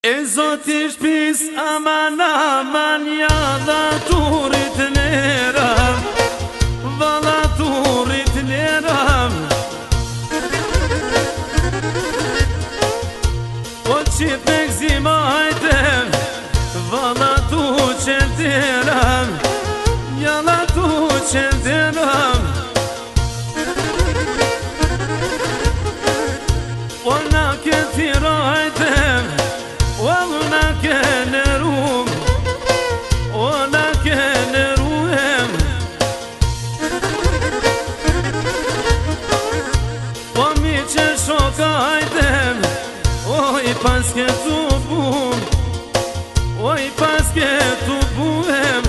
E Zoti shpis aman aman ja dha turit lera, valla turit lera. O qit me gzima hajte, valla tu qeltera, jalla tu qeltera. O na këti rajte, والله كان روم ولا كان روم وميتش شوكايتم وي باسكي توبوم وي باسكي توبوم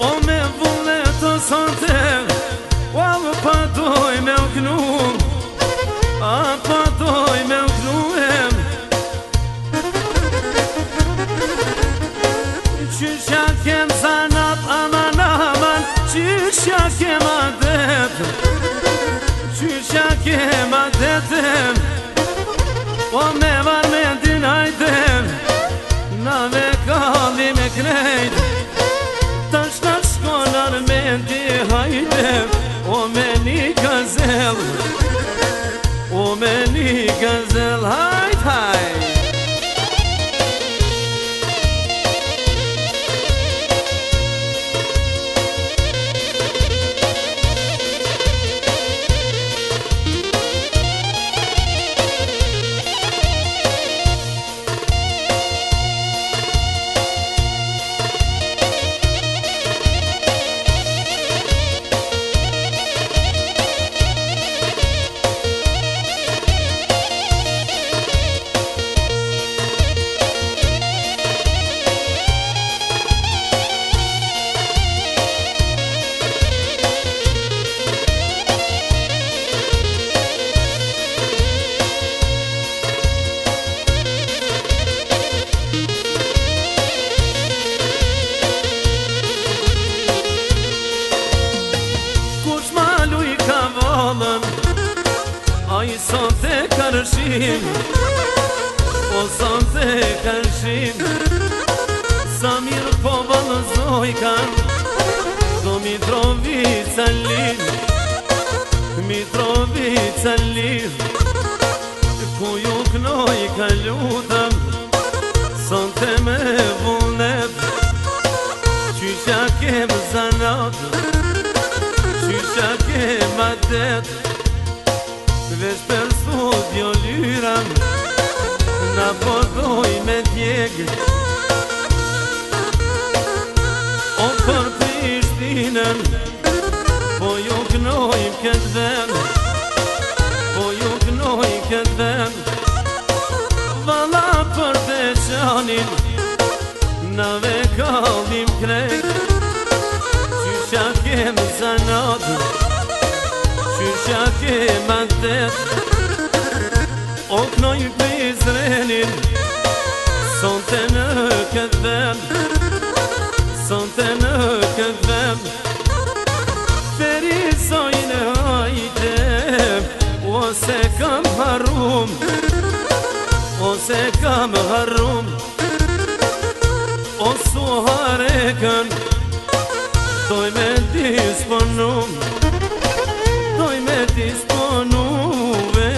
ومي فولتو سانتر والله بادوي ملكنوم بادوي ملكنوم شاكم زنات aman aman شاكم عدت شاكم عدتم ومي var mendin haydem nave kalim ekreyd taşlar şkolar mendi haydem O meni gazel, o meni gazel, hayt hayt. Ai son te karshim, o son te karshim Samir po valëzoj kan, do Mitrovica lir Mitrovica lir Ku ju knoj ka lutem, son te me vullnet Qysha kem zanat, qysha kem adet Vesh për studio lyram, na podoj me djeg O për Prishtinën, po ju knojmë këtë vend Po ju knojmë këtë vend Valla për Veçanin, na ve kallim krejt Qysha kem zanat Qysha kem adet O knoj për Izraelin Son të në këtë vend Son të në këtë vend Ferizojnë hajde Ose kam harrum Ose kam harrum O suharekën Doj me disponum Doj me disponuve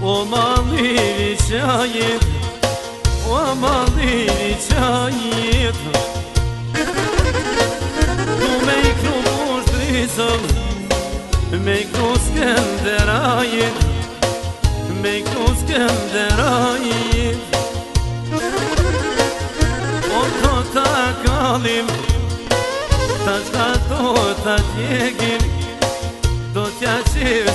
O mali çayet, o mali çayet. Tu me ikru mushtrisëm, me ikru Skenderajit, me kus kënderajit. O to ta kalim, ta shka to ta tjegim, do t'ja qirë